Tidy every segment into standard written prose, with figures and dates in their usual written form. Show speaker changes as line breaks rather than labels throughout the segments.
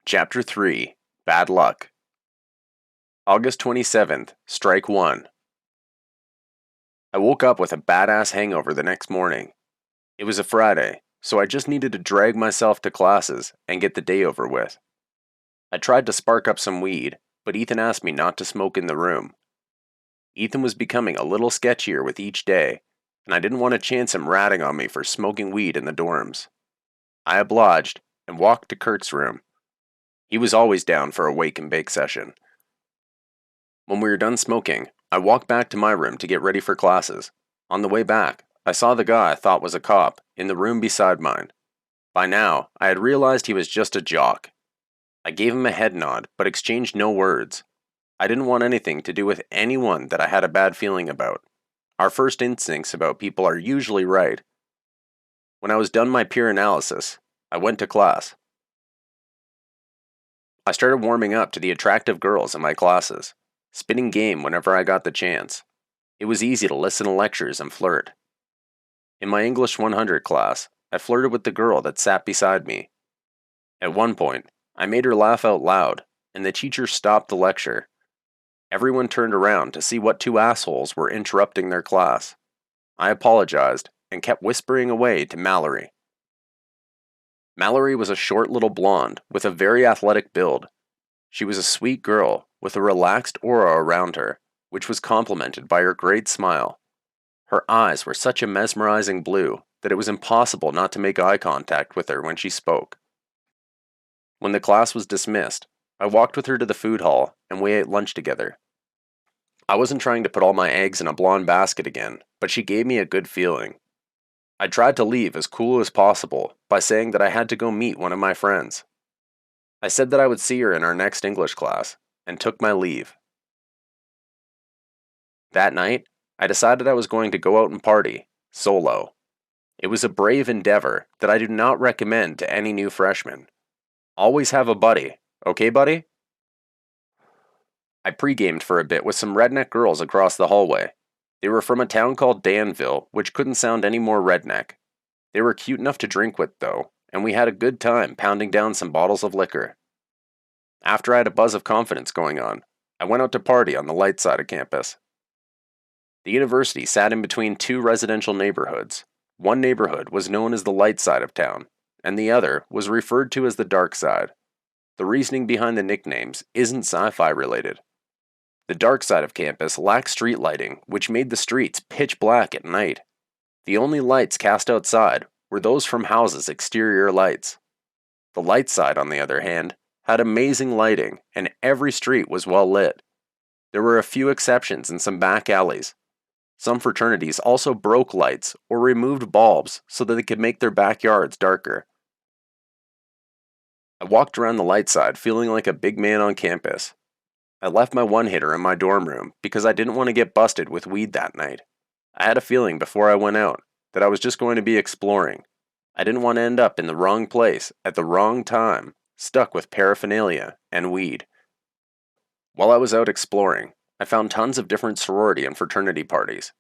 Chapter 3 Bad Luck. August 27th, Strike 1. I woke up with a badass hangover the next morning. It was a Friday, so I just needed to drag myself to classes and get the day over with. I tried to spark up some weed, but Ethan asked me not to smoke in the room. Ethan was becoming a little sketchier with each day, and I didn't want to chance him ratting on me for smoking weed in the dorms. I obliged and walked to Kurt's room. He was always down for a wake and bake session. When we were done smoking, I walked back to my room to get ready for classes. On the way back, I saw the guy I thought was a cop in the room beside mine. By now, I had realized he was just a jock. I gave him a head nod, but exchanged no words. I didn't want anything to do with anyone that I had a bad feeling about. Our first instincts about people are usually right. When I was done my peer analysis, I went to class. I started warming up to the attractive girls in my classes, spitting game whenever I got the chance. It was easy to listen to lectures and flirt. In my English 100 class, I flirted with the girl that sat beside me. At one point, I made her laugh out loud, and the teacher stopped the lecture. Everyone turned around to see what two assholes were interrupting their class. I apologized and kept whispering away to Mallory. Mallory was a short little blonde with a very athletic build. She was a sweet girl with a relaxed aura around her, which was complemented by her great smile. Her eyes were such a mesmerizing blue that it was impossible not to make eye contact with her when she spoke. When the class was dismissed, I walked with her to the food hall and we ate lunch together. I wasn't trying to put all my eggs in a blonde basket again, but she gave me a good feeling. I tried to leave as cool as possible by saying that I had to go meet one of my friends. I said that I would see her in our next English class, and took my leave. That night, I decided I was going to go out and party, solo. It was a brave endeavor that I do not recommend to any new freshman. Always have a buddy, okay buddy? I pre-gamed for a bit with some redneck girls across the hallway. They were from a town called Danville, which couldn't sound any more redneck. They were cute enough to drink with, though, and we had a good time pounding down some bottles of liquor. After I had a buzz of confidence going on, I went out to party on the light side of campus. The university sat in between two residential neighborhoods. One neighborhood was known as the light side of town, and the other was referred to as the dark side. The reasoning behind the nicknames isn't sci-fi related. The dark side of campus lacked street lighting, which made the streets pitch black at night. The only lights cast outside were those from houses' exterior lights. The light side, on the other hand, had amazing lighting, and every street was well lit. There were a few exceptions in some back alleys. Some fraternities also broke lights or removed bulbs so that they could make their backyards darker. I walked around the light side feeling like a big man on campus. I left my one-hitter in my dorm room because I didn't want to get busted with weed that night. I had a feeling before I went out that I was just going to be exploring. I didn't want to end up in the wrong place at the wrong time, stuck with paraphernalia and weed. While I was out exploring, I found tons of different sorority and fraternity parties.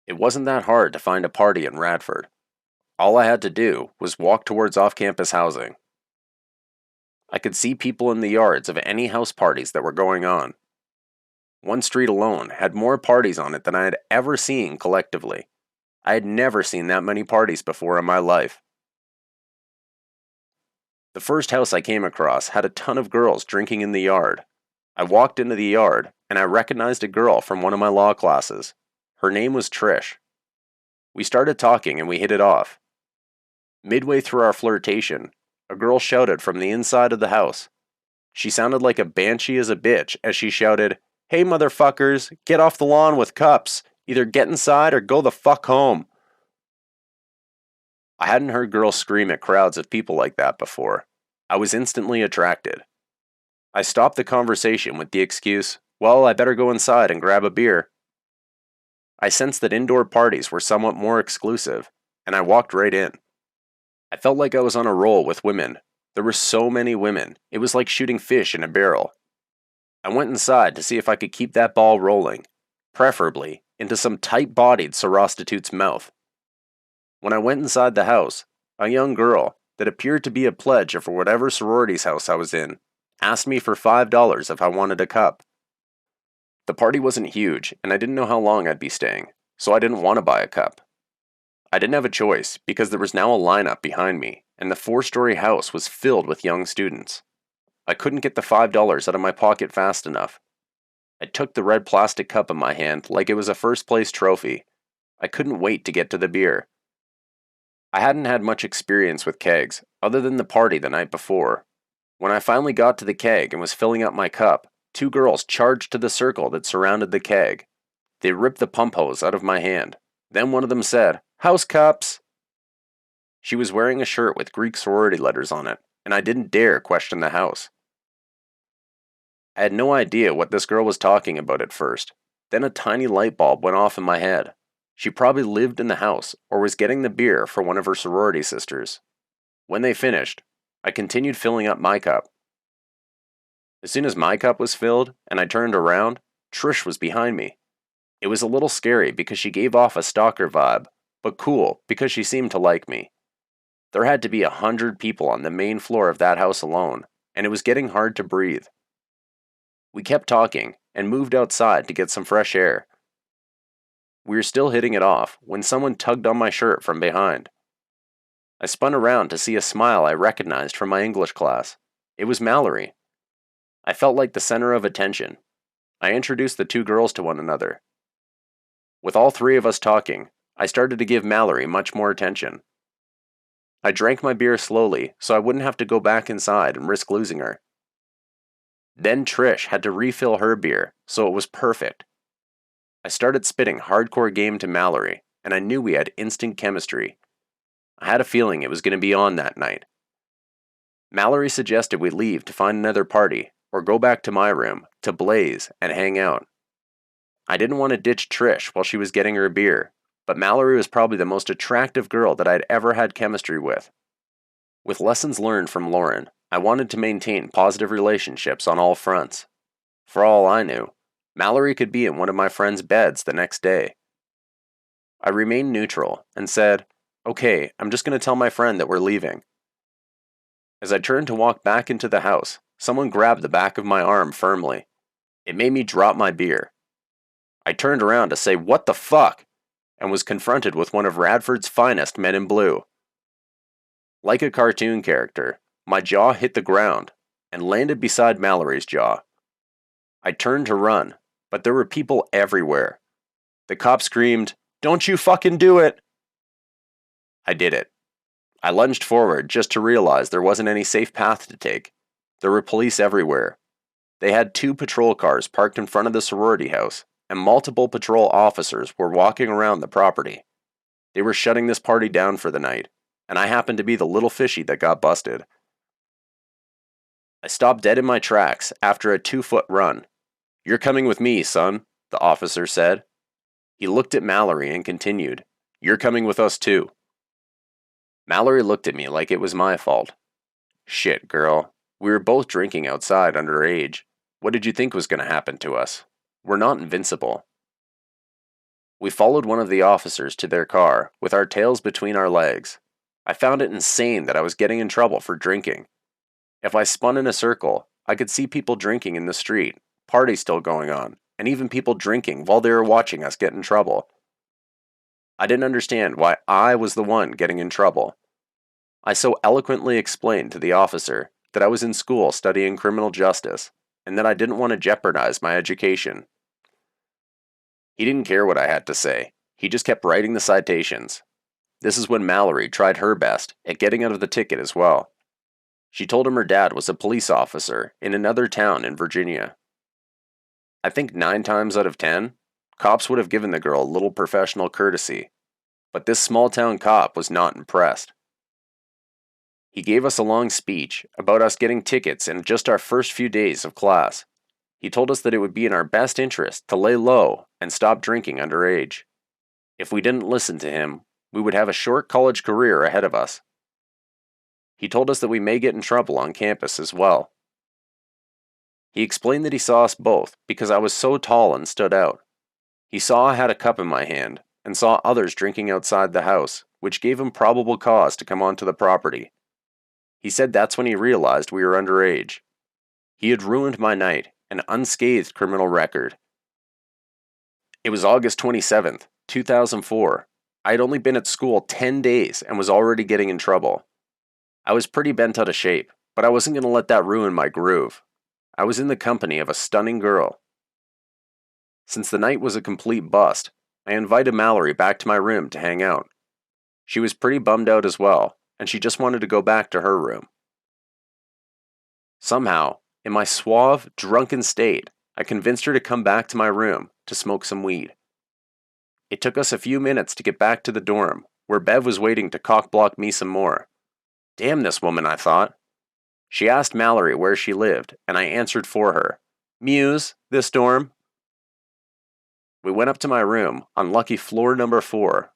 It wasn't that hard to find a party in Radford. All I had to do was walk towards off-campus housing. I could see people in the yards of any house parties that were going on. One street alone had more parties on it than I had ever seen collectively. I had never seen that many parties before in my life. The first house I came across had a ton of girls drinking in the yard. I walked into the yard, and I recognized a girl from one of my law classes. Her name was Trish. We started talking and we hit it off. Midway through our flirtation, a girl shouted from the inside of the house. She sounded like a banshee as a bitch as she shouted, "Hey motherfuckers, get off the lawn with cups. Either get inside or go the fuck home." I hadn't heard girls scream at crowds of people like that before. I was instantly attracted. I stopped the conversation with the excuse, "Well, I better go inside and grab a beer." I sensed that indoor parties were somewhat more exclusive, and I walked right in. I felt like I was on a roll with women. There were so many women, it was like shooting fish in a barrel. I went inside to see if I could keep that ball rolling, preferably into some tight-bodied sorostitute's mouth. When I went inside the house, a young girl, that appeared to be a pledge for whatever sorority's house I was in, asked me for $5 if I wanted a cup. The party wasn't huge, and I didn't know how long I'd be staying, so I didn't want to buy a cup. I didn't have a choice because there was now a lineup behind me, and the 4-story house was filled with young students. I couldn't get the $5 out of my pocket fast enough. I took the red plastic cup in my hand like it was a first-place trophy. I couldn't wait to get to the beer. I hadn't had much experience with kegs, other than the party the night before. When I finally got to the keg and was filling up my cup, 2 girls charged to the circle that surrounded the keg. They ripped the pump hose out of my hand. Then one of them said, "House cups!" She was wearing a shirt with Greek sorority letters on it, and I didn't dare question the house. I had no idea what this girl was talking about at first. Then a tiny light bulb went off in my head. She probably lived in the house or was getting the beer for one of her sorority sisters. When they finished, I continued filling up my cup. As soon as my cup was filled and I turned around, Trish was behind me. It was a little scary because she gave off a stalker vibe, but cool because she seemed to like me. There had to be 100 people on the main floor of that house alone, and it was getting hard to breathe. We kept talking and moved outside to get some fresh air. We were still hitting it off when someone tugged on my shirt from behind. I spun around to see a smile I recognized from my English class. It was Mallory. I felt like the center of attention. I introduced the 2 girls to one another. With all 3 of us talking, I started to give Mallory much more attention. I drank my beer slowly so I wouldn't have to go back inside and risk losing her. Then Trish had to refill her beer, so it was perfect. I started spitting hardcore game to Mallory, and I knew we had instant chemistry. I had a feeling it was going to be on that night. Mallory suggested we leave to find another party, or go back to my room, to blaze, and hang out. I didn't want to ditch Trish while she was getting her beer, but Mallory was probably the most attractive girl that I'd ever had chemistry with. With lessons learned from Lauren, I wanted to maintain positive relationships on all fronts. For all I knew, Mallory could be in one of my friends' beds the next day. I remained neutral and said, "Okay, I'm just going to tell my friend that we're leaving." As I turned to walk back into the house, someone grabbed the back of my arm firmly. It made me drop my beer. I turned around to say, "What the fuck?" and was confronted with one of Radford's finest men in blue. Like a cartoon character, my jaw hit the ground and landed beside Mallory's jaw. I turned to run, but there were people everywhere. The cop screamed, "Don't you fucking do it!" I did it. I lunged forward just to realize there wasn't any safe path to take. There were police everywhere. They had 2 patrol cars parked in front of the sorority house, and multiple patrol officers were walking around the property. They were shutting this party down for the night, and I happened to be the little fishy that got busted. I stopped dead in my tracks after a 2-foot run. "You're coming with me, son," the officer said. He looked at Mallory and continued, "You're coming with us too." Mallory looked at me like it was my fault. "Shit, girl. We were both drinking outside underage. What did you think was going to happen to us? We're not invincible." We followed one of the officers to their car, with our tails between our legs. I found it insane that I was getting in trouble for drinking. If I spun in a circle, I could see people drinking in the street, parties still going on, and even people drinking while they were watching us get in trouble. I didn't understand why I was the one getting in trouble. I so eloquently explained to the officer that I was in school studying criminal justice, and that I didn't want to jeopardize my education. He didn't care what I had to say. He just kept writing the citations. This is when Mallory tried her best at getting out of the ticket as well. She told him her dad was a police officer in another town in Virginia. I think 9 times out of 10, cops would have given the girl a little professional courtesy, but this small-town cop was not impressed. He gave us a long speech about us getting tickets in just our first few days of class. He told us that it would be in our best interest to lay low and stop drinking underage. If we didn't listen to him, we would have a short college career ahead of us. He told us that we may get in trouble on campus as well. He explained that he saw us both because I was so tall and stood out. He saw I had a cup in my hand and saw others drinking outside the house, which gave him probable cause to come onto the property. He said that's when he realized we were underage. He had ruined my night, an unscathed criminal record. It was August 27th, 2004. I had only been at school 10 days and was already getting in trouble. I was pretty bent out of shape, but I wasn't going to let that ruin my groove. I was in the company of a stunning girl. Since the night was a complete bust, I invited Mallory back to my room to hang out. She was pretty bummed out as well, and she just wanted to go back to her room. Somehow, in my suave, drunken state, I convinced her to come back to my room to smoke some weed. It took us a few minutes to get back to the dorm, where Bev was waiting to cock-block me some more. Damn this woman, I thought. She asked Mallory where she lived, and I answered for her. Muse, this dorm. We went up to my room, on lucky floor number 4.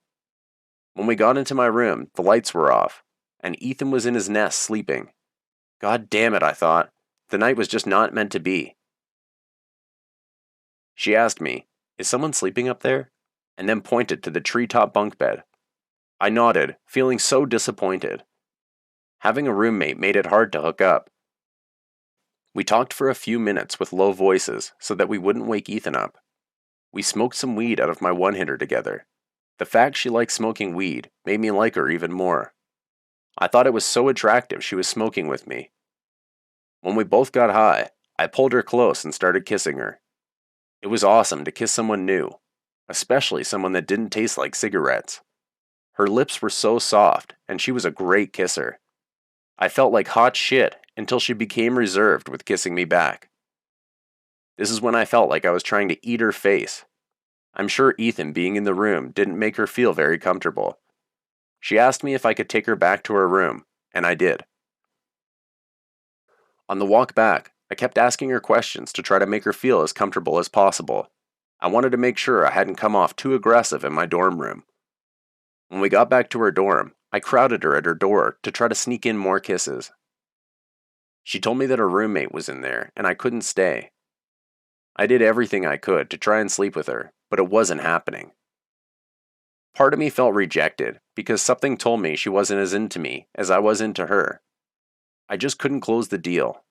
When we got into my room, the lights were off, and Ethan was in his nest sleeping. God damn it, I thought. The night was just not meant to be. She asked me, "Is someone sleeping up there?" and then pointed to the treetop bunk bed. I nodded, feeling so disappointed. Having a roommate made it hard to hook up. We talked for a few minutes with low voices so that we wouldn't wake Ethan up. We smoked some weed out of my one-hitter together. The fact she liked smoking weed made me like her even more. I thought it was so attractive she was smoking with me. When we both got high, I pulled her close and started kissing her. It was awesome to kiss someone new, especially someone that didn't taste like cigarettes. Her lips were so soft, and she was a great kisser. I felt like hot shit until she became reserved with kissing me back. This is when I felt like I was trying to eat her face. I'm sure Ethan being in the room didn't make her feel very comfortable. She asked me if I could take her back to her room, and I did. On the walk back, I kept asking her questions to try to make her feel as comfortable as possible. I wanted to make sure I hadn't come off too aggressive in my dorm room. When we got back to her dorm, I crowded her at her door to try to sneak in more kisses. She told me that her roommate was in there and I couldn't stay. I did everything I could to try and sleep with her, but it wasn't happening. Part of me felt rejected because something told me she wasn't as into me as I was into her. I just couldn't close the deal.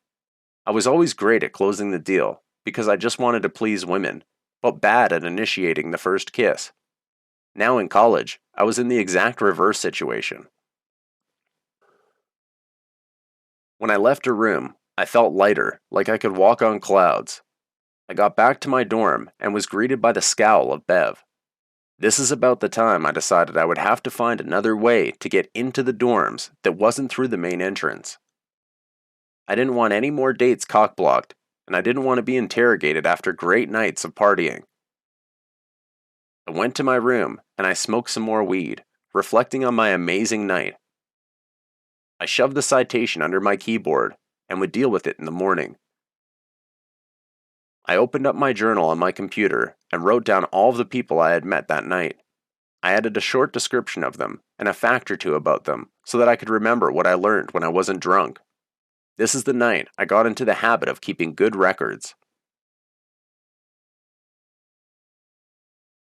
I was always great at closing the deal because I just wanted to please women, but bad at initiating the first kiss. Now in college, I was in the exact reverse situation. When I left her room, I felt lighter, like I could walk on clouds. I got back to my dorm and was greeted by the scowl of Bev. This is about the time I decided I would have to find another way to get into the dorms that wasn't through the main entrance. I didn't want any more dates cock-blocked, and I didn't want to be interrogated after great nights of partying. I went to my room and I smoked some more weed, reflecting on my amazing night. I shoved the citation under my keyboard and would deal with it in the morning. I opened up my journal on my computer and wrote down all of the people I had met that night. I added a short description of them and a fact or two about them so that I could remember what I learned when I wasn't drunk. This is the night I got into the habit of keeping good records.